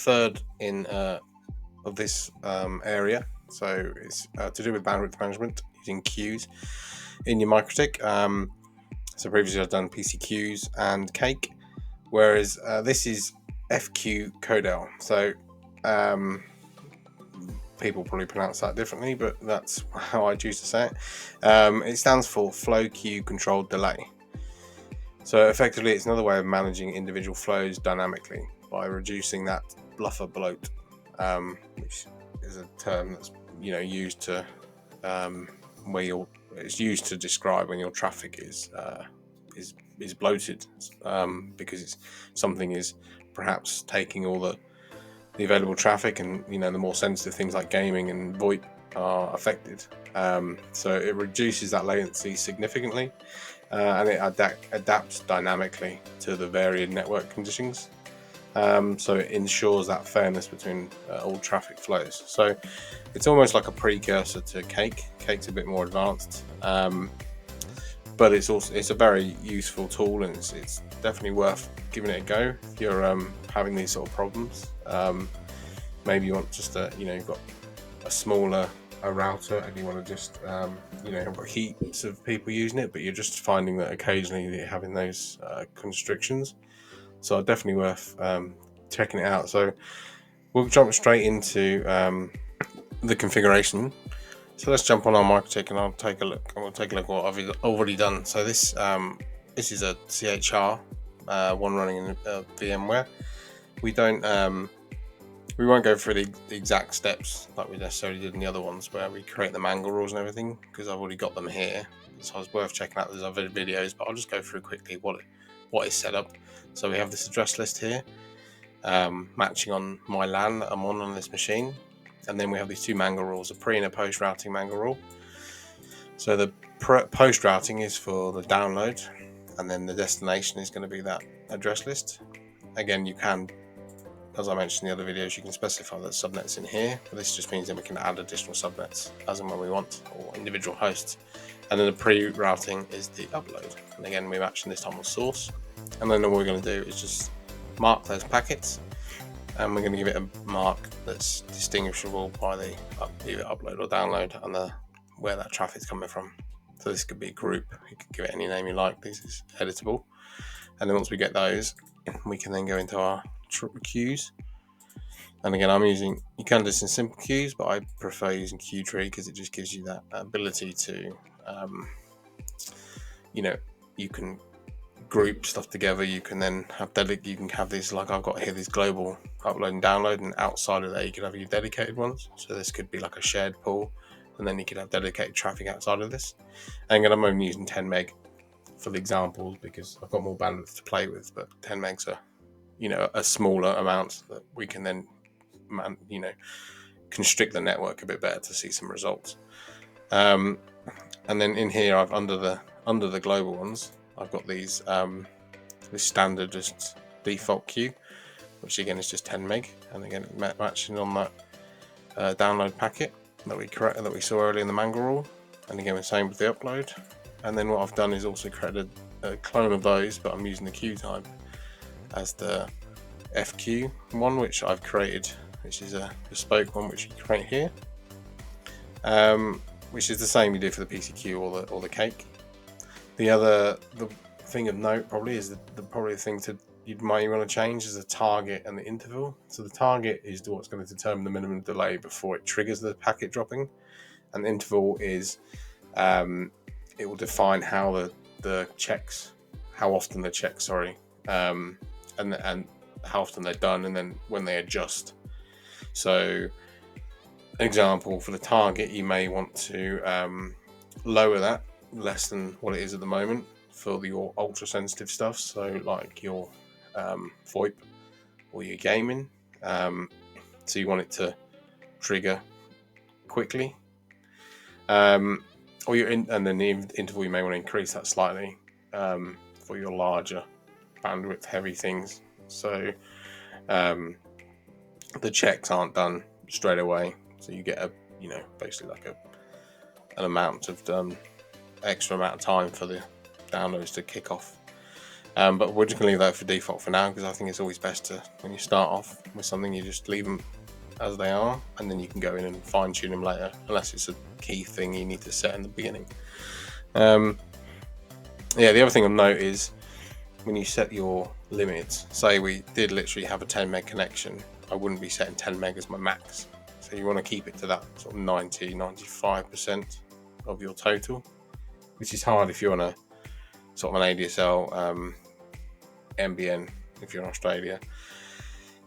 third in of this area. So it's to do with bandwidth management using queues in your MikroTik. So previously I've done PCQs and Cake, whereas this is FQ-CoDel. So people probably pronounce that differently, but that's how I choose to say it. It stands for Flow Queue Controlled Delay. So effectively, it's another way of managing individual flows dynamically by reducing that bufferbloat, which is a term that's used to it's used to describe when your traffic is bloated, because something is perhaps taking all the available traffic, and the more sensitive things like gaming and VoIP are affected. So it reduces that latency significantly, and it adapts dynamically to the varied network conditions. So it ensures that fairness between all traffic flows. So it's almost like a precursor to Cake. Cake's a bit more advanced, but it's a very useful tool, and it's definitely worth giving it a go if you're having these sort of problems. Maybe you want just you've got a smaller router and you want to just have got heaps of people using it, but you're just finding that occasionally you're having those constrictions. So definitely worth checking it out. So we'll jump straight into the configuration. So let's jump on our MikroTik and I'll take a look. And we'll take a look at what I've already done. So this is a CHR one running in VMware. We won't go through the exact steps like we necessarily did in the other ones where we create the Mangle Rules and everything, because I've already got them here. So it's worth checking out those other videos, but I'll just go through quickly what is set up. So we have this address list here, matching on my LAN that I'm on this machine. And then we have these two Mangle Rules, a pre and a post routing Mangle Rule. So the post routing is for the download, and then the destination is going to be that address list. Again, you can, as I mentioned in the other videos, you can specify the subnets in here, but this just means that we can add additional subnets as and when we want, or individual hosts. And then the pre-routing is the upload. And again, we're matching this time on source. And then all we're going to do is just mark those packets, and we're going to give it a mark that's distinguishable by the either upload or download and where that traffic's coming from. So this could be a group, you can give it any name you like, this is editable. And then once we get those, we can then go into our queues. And again, you can do this in simple queues, but I prefer using QTree because it just gives you that ability to, you can group stuff together. You can then you can have these, like I've got here, these global upload and download, and outside of that you could have your dedicated ones. So this could be like a shared pool, and then you could have dedicated traffic outside of this. And again, I'm only using 10 meg for the examples because I've got more bandwidth to play with, but 10 megs are a smaller amount that we can then constrict the network a bit better to see some results. And then in here, I've under the global ones, I've got these this standard just default queue, which again is just 10 meg, and again matching on that download packet that we saw earlier in the Mangle Rule. And again, the same with the upload. And then what I've done is also created a clone of those, but I'm using the queue type as the FQ one, which I've created, which is a bespoke one which you create here, which is the same you do for the PCQ or the Cake. The thing of note probably is the thing you might want to change is the target and the interval. So the target is what's going to determine the minimum delay before it triggers the packet dropping, and the interval is it will define how the checks, how often the checks, and how often they're done, and then when they adjust. So an example for the target, you may want to lower that less than what it is at the moment for your ultra sensitive stuff, so like your VoIP or your gaming. So you want it to trigger quickly, and then the interval you may want to increase that slightly for your larger bandwidth heavy things. So the checks aren't done straight away, so you get basically like an amount of extra amount of time for the downloads to kick off. But we're just going to leave that for default for now, because I think it's always best to, when you start off with something, you just leave them as they are, and then you can go in and fine tune them later, unless it's a key thing you need to set in the beginning. Yeah, the other thing I'll note is when you set your limits, say we did literally have a 10 meg connection, I wouldn't be setting 10 meg as my max. So you want to keep it to that sort of 90-95% of your total, which is hard if you're on a sort of an ADSL MBN. If you're in Australia,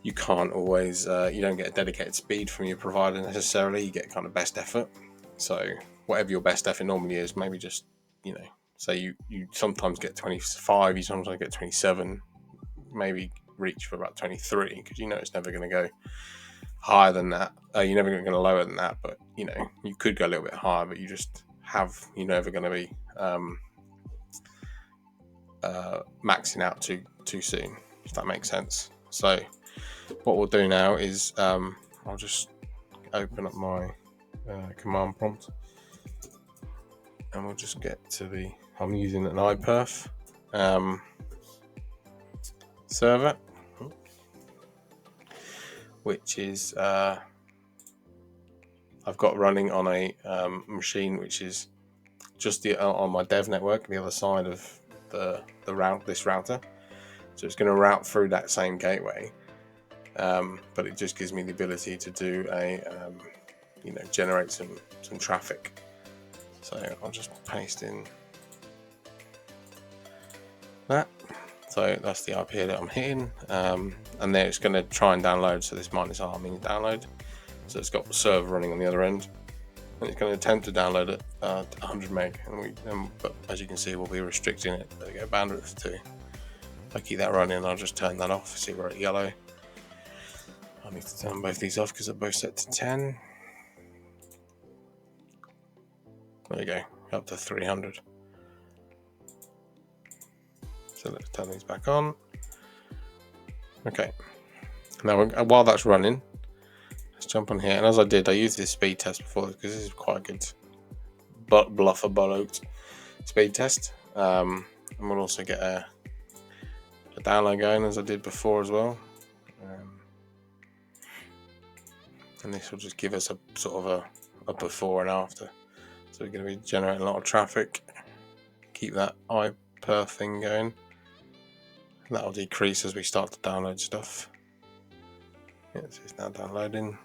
you can't always, you don't get a dedicated speed from your provider necessarily, you get kind of best effort. So whatever your best effort normally is, maybe just, you know, say you sometimes get 25, you sometimes get 27, maybe reach for about 23, because you know it's never going to go higher than that. You're never going to go lower than that, but you know, you could go a little bit higher, but you just have, you're never going to be maxing out too soon, if that makes sense. So what we'll do now is I'll just open up my command prompt, and we'll just get to the, I'm using an iPerf server, which is I've got running on a machine which is just on my dev network, the other side of the this router. So it's going to route through that same gateway, but it just gives me the ability to do a you know, generate some traffic. So I'll just paste in that. So that's the IP that I'm hitting, and then it's going to try and download. So this -R means download. So it's got the server running on the other end, and it's going to attempt to download it 100 meg. But as you can see, we'll be restricting it to go bandwidth to. If I keep that running, I'll just turn that off. See, we're at yellow. I need to turn both these off because they're both set to 10. There you go, up to 300. So let's turn these back on. Okay, now while that's running, let's jump on here. And as I did, I used this speed test before because this is quite a good bufferbloat speed test. And we'll also get a download going as I did before as well. And this will just give us a sort of a before and after. So we're going to be generating a lot of traffic. Keep that iPerf thing going. That'll decrease as we start to download stuff. Yeah, so it's now downloading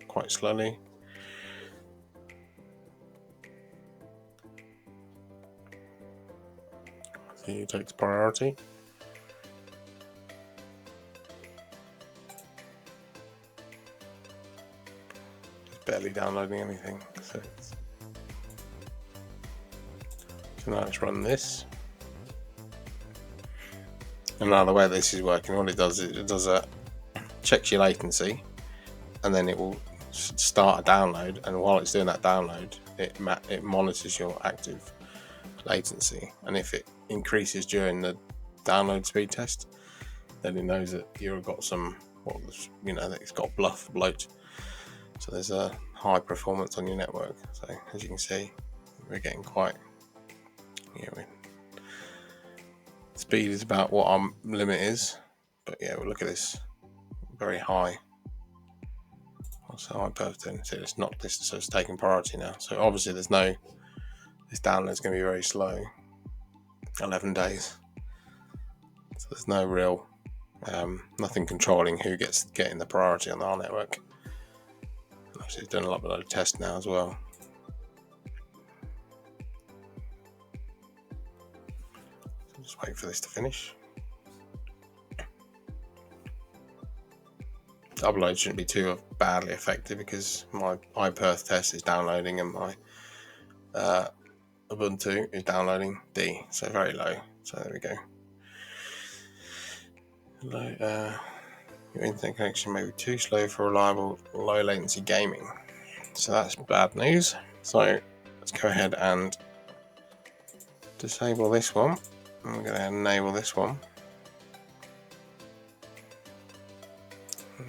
quite slowly. So it takes priority. It's barely downloading anything. So now let's run this. And now the way this is working, what it does is it does a checks your latency, and then it will start a download. And while it's doing that download, it monitors your active latency. And if it increases during the download speed test, then it knows that you've got some, you know, that it's got bufferbloat. So there's a high performance on your network. So as you can see, we're getting quite, you know, speed is about what our limit is, but yeah, we'll look at this very high. What's the iPerf doing? So it's not this, so it's taking priority now. So obviously this download is going to be very slow. 11 days. So there's no real nothing controlling who gets getting the priority on our network. Obviously, it's doing a lot of tests now as well. So just wait for this to finish. The upload shouldn't be too badly affected because my iPerf test is downloading and my Ubuntu is downloading D, so very low. So there we go. Low, your internet connection may be too slow for reliable low latency gaming. So that's bad news. So let's go ahead and disable this one. And we're going to enable this one.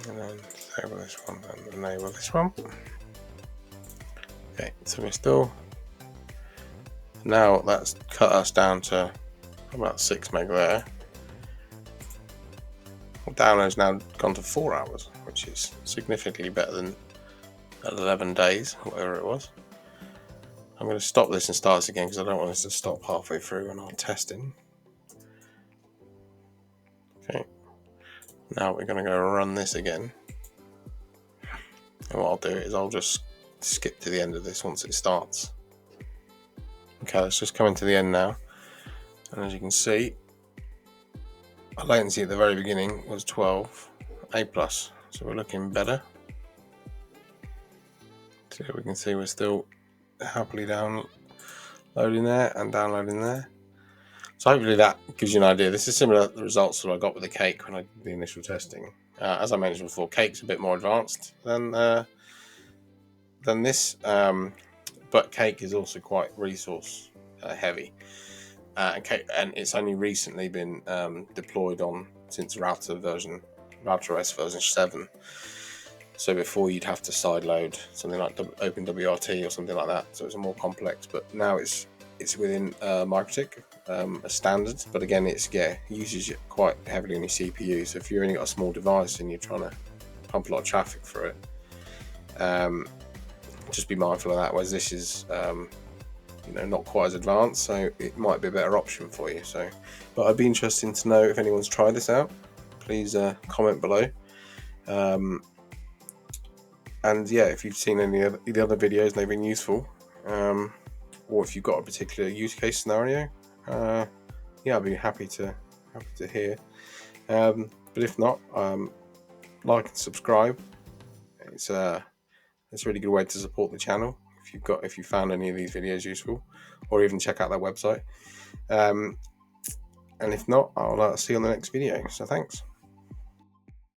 And then disable this one and enable this one. Okay, so we're still, now that's cut us down to about 6 meg there. Download's now gone to 4 hours, which is significantly better than 11 days, whatever it was. I'm going to stop this and start this again because I don't want this to stop halfway through when I'm testing. Okay, now we're going to go run this again. And what I'll do is I'll just skip to the end of this once it starts. Okay, let's just come into the end now. And as you can see, our latency at the very beginning was 12 A+, so we're looking better. So we can see we're still happily downloading there and downloading there. So hopefully that gives you an idea. This is similar to the results that I got with the Cake when I did the initial testing. As I mentioned before, Cake's a bit more advanced than this, but Cake is also quite resource heavy. And it's only recently been deployed on since RouterOS version 7. So before you'd have to sideload something like OpenWRT or something like that. So it's more complex. But now it's within MikroTik, a standard. But again, uses quite heavily on your CPU. So if you've only got a small device and you're trying to pump a lot of traffic for it, just be mindful of that. Whereas this is not quite as advanced, so it might be a better option for you. But I'd be interested to know if anyone's tried this out. Please comment below. And yeah, if you've seen any of the other videos and they've been useful, or if you've got a particular use case scenario, yeah, I'd be happy to hear. But if not, like and subscribe. It's a really good way to support the channel if you found any of these videos useful, or even check out their website. And if not, I'll see you on the next video. So thanks.